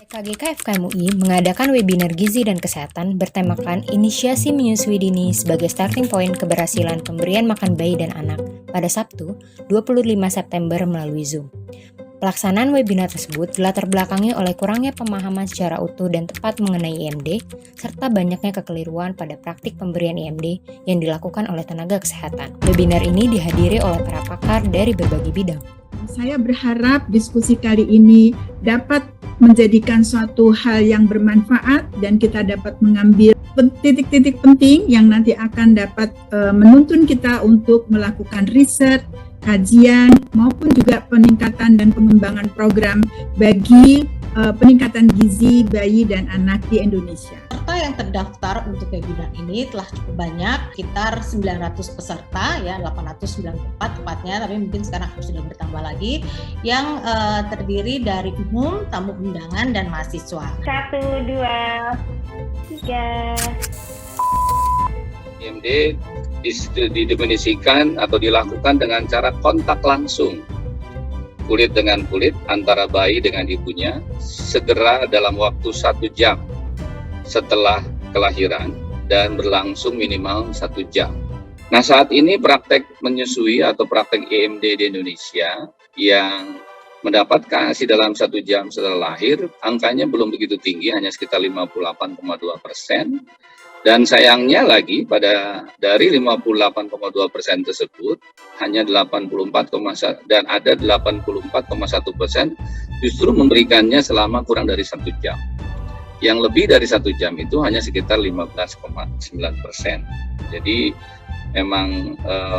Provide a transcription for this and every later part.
FKGK FKM UI mengadakan webinar gizi dan kesehatan bertemakan Inisiasi Menyusui Dini sebagai starting point keberhasilan pemberian makan bayi dan anak pada Sabtu, 25 September melalui Zoom. Pelaksanaan webinar tersebut dilatar belakangi oleh kurangnya pemahaman secara utuh dan tepat mengenai IMD, serta banyaknya kekeliruan pada praktik pemberian IMD yang dilakukan oleh tenaga kesehatan. Webinar ini dihadiri oleh para pakar dari berbagai bidang. Saya berharap diskusi kali ini dapat menjadikan suatu hal yang bermanfaat dan kita dapat mengambil titik-titik penting yang nanti akan dapat menuntun kita untuk melakukan riset, kajian, maupun juga peningkatan dan pengembangan program bagi peningkatan gizi bayi dan anak di Indonesia. Peserta yang terdaftar untuk webinar ini telah cukup banyak, sekitar 900 peserta, ya 894 tepatnya, tapi mungkin sekarang sudah bertambah lagi, yang terdiri dari umum, tamu undangan, dan mahasiswa. 1, 2, 3. IMD didefinisikan atau dilakukan dengan cara kontak langsung kulit dengan kulit antara bayi dengan ibunya segera dalam waktu 1 jam setelah kelahiran dan berlangsung minimal 1 jam. Nah, saat ini praktek menyusui atau praktek IMD di Indonesia yang mendapatkan ASI dalam 1 jam setelah lahir, angkanya belum begitu tinggi, hanya sekitar 58,2%. Dan sayangnya lagi dari 58,2% tersebut hanya 84,1 dan ada 84,1% justru memberikannya selama kurang dari 1 jam. Yang lebih dari 1 jam itu hanya sekitar 15,9%. Jadi memang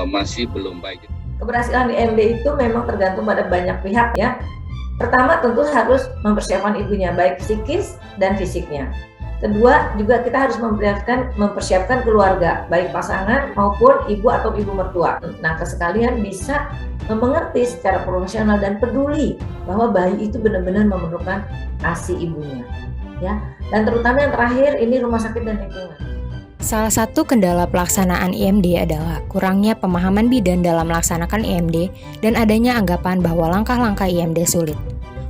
masih belum baik. Keberhasilan IMD itu memang tergantung pada banyak pihak ya. Pertama tentu harus mempersiapkan ibunya baik psikis dan fisiknya. Kedua, juga kita harus mempersiapkan keluarga, baik pasangan maupun ibu atau ibu mertua. Nah, sekalian bisa mengerti secara profesional dan peduli bahwa bayi itu benar-benar memerlukan ASI ibunya. Ya, dan terutama yang terakhir ini rumah sakit dan lingkungan. Salah satu kendala pelaksanaan IMD adalah kurangnya pemahaman bidan dalam melaksanakan IMD dan adanya anggapan bahwa langkah-langkah IMD sulit.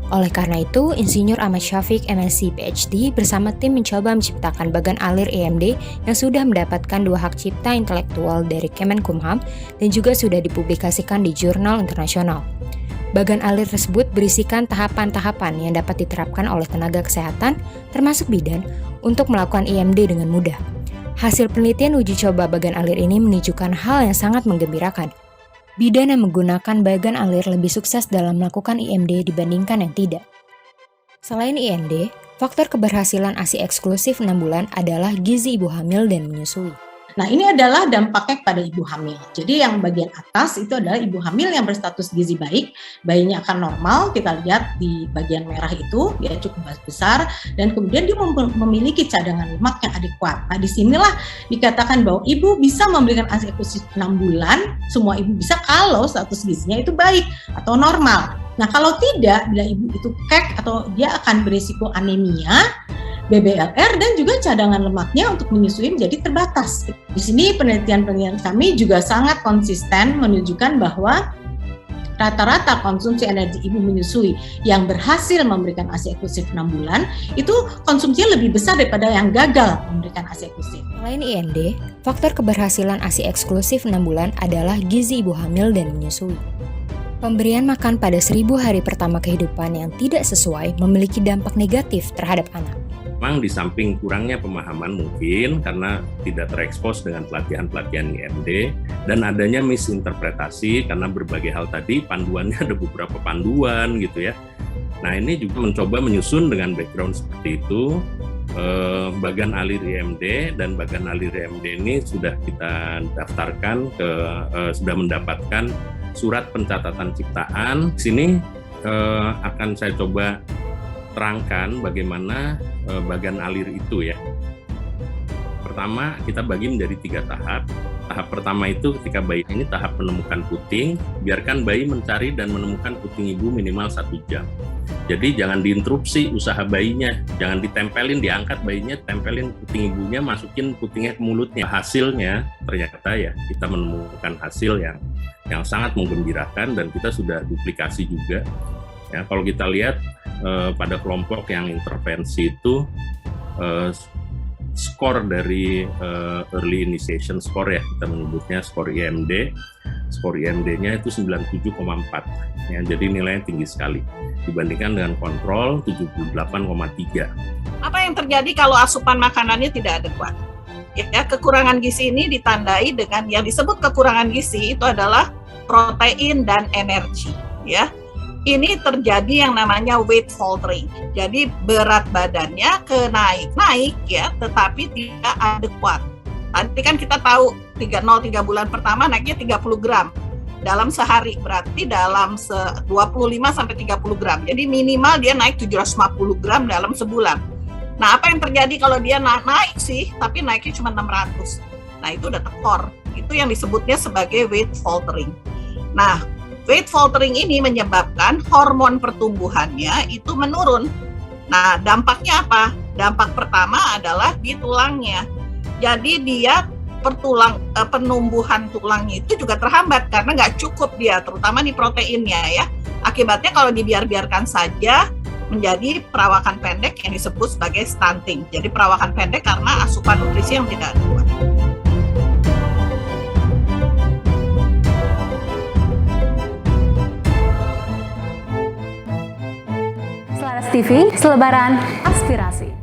Oleh karena itu, Insinyur Ahmad Syafiq MSc PhD bersama tim mencoba menciptakan bagan alir IMD yang sudah mendapatkan 2 hak cipta intelektual dari Kemenkumham dan juga sudah dipublikasikan di jurnal internasional. Bagan alir tersebut berisikan tahapan-tahapan yang dapat diterapkan oleh tenaga kesehatan, termasuk bidan, untuk melakukan IMD dengan mudah. Hasil penelitian uji coba bagan alir ini menunjukkan hal yang sangat menggembirakan. Bidan yang menggunakan bagan alir lebih sukses dalam melakukan IMD dibandingkan yang tidak. Selain IMD, faktor keberhasilan ASI eksklusif 6 bulan adalah gizi ibu hamil dan menyusui. Nah, ini adalah dampaknya pada ibu hamil. Jadi yang bagian atas itu adalah ibu hamil yang berstatus gizi baik, bayinya akan normal, kita lihat di bagian merah itu, dia cukup besar, dan kemudian dia memiliki cadangan lemak yang adekuat. Nah, disinilah dikatakan bahwa ibu bisa memberikan ASI eksklusif 6 bulan, semua ibu bisa kalau status gizinya itu baik atau normal. Nah, kalau tidak, bila ibu itu kek atau dia akan berisiko anemia, BBLR dan juga cadangan lemaknya untuk menyusui menjadi terbatas. Di sini penelitian kami juga sangat konsisten menunjukkan bahwa rata-rata konsumsi energi ibu menyusui yang berhasil memberikan ASI eksklusif 6 bulan itu konsumsinya lebih besar daripada yang gagal memberikan ASI eksklusif. Selain IMD, faktor keberhasilan ASI eksklusif 6 bulan adalah gizi ibu hamil dan menyusui. Pemberian makan pada 1000 hari pertama kehidupan yang tidak sesuai memiliki dampak negatif terhadap anak. Memang di samping kurangnya pemahaman mungkin karena tidak terekspos dengan pelatihan-pelatihan IMD dan adanya misinterpretasi karena berbagai hal tadi, panduannya ada beberapa panduan gitu ya. Nah, ini juga mencoba menyusun dengan background seperti itu. Bagan alir IMD dan bagan alir IMD ini sudah kita daftarkan sudah mendapatkan surat pencatatan ciptaan. Di sini akan saya coba terangkan bagaimana bagan alir itu ya. Pertama, kita bagi menjadi 3 tahap. Tahap pertama itu ketika bayi ini tahap menemukan puting, biarkan bayi mencari dan menemukan puting ibu minimal 1 jam. Jadi jangan diinterupsi usaha bayinya, jangan ditempelin, diangkat bayinya, tempelin puting ibunya, masukin putingnya ke mulutnya. Hasilnya ternyata ya kita menemukan hasil yang sangat menggembirakan dan kita sudah duplikasi juga. Ya, kalau kita lihat pada kelompok yang intervensi itu skor dari early initiation score ya, kita menyebutnya skor IMD. Skor IMD-nya itu 97,4. Ya, jadi nilainya tinggi sekali dibandingkan dengan kontrol 78,3. Apa yang terjadi kalau asupan makanannya tidak adekuat? Ya, kekurangan gizi ini ditandai dengan yang disebut kekurangan gizi itu adalah protein dan energi, ya. Ini terjadi yang namanya weight faltering. Jadi berat badannya naik ya, tetapi tidak adekuat. Tadi kan kita tahu 3 bulan pertama naiknya 30 gram dalam sehari, berarti dalam 25 sampai 30 gram. Jadi minimal dia naik 750 gram dalam sebulan. Nah, apa yang terjadi kalau dia naik sih, tapi naiknya cuma 600. Nah, itu udah tekor. Itu yang disebutnya sebagai weight faltering. Nah, weight faltering ini menyebabkan hormon pertumbuhannya itu menurun. Nah, dampaknya apa? Dampak pertama adalah di tulangnya. Jadi dia penumbuhan tulangnya itu juga terhambat karena nggak cukup dia, terutama di proteinnya ya. Akibatnya kalau dibiarkan saja menjadi perawakan pendek yang disebut sebagai stunting. Jadi perawakan pendek karena asupan nutrisi yang tidak kuat. Selaras TV, selebaran aspirasi.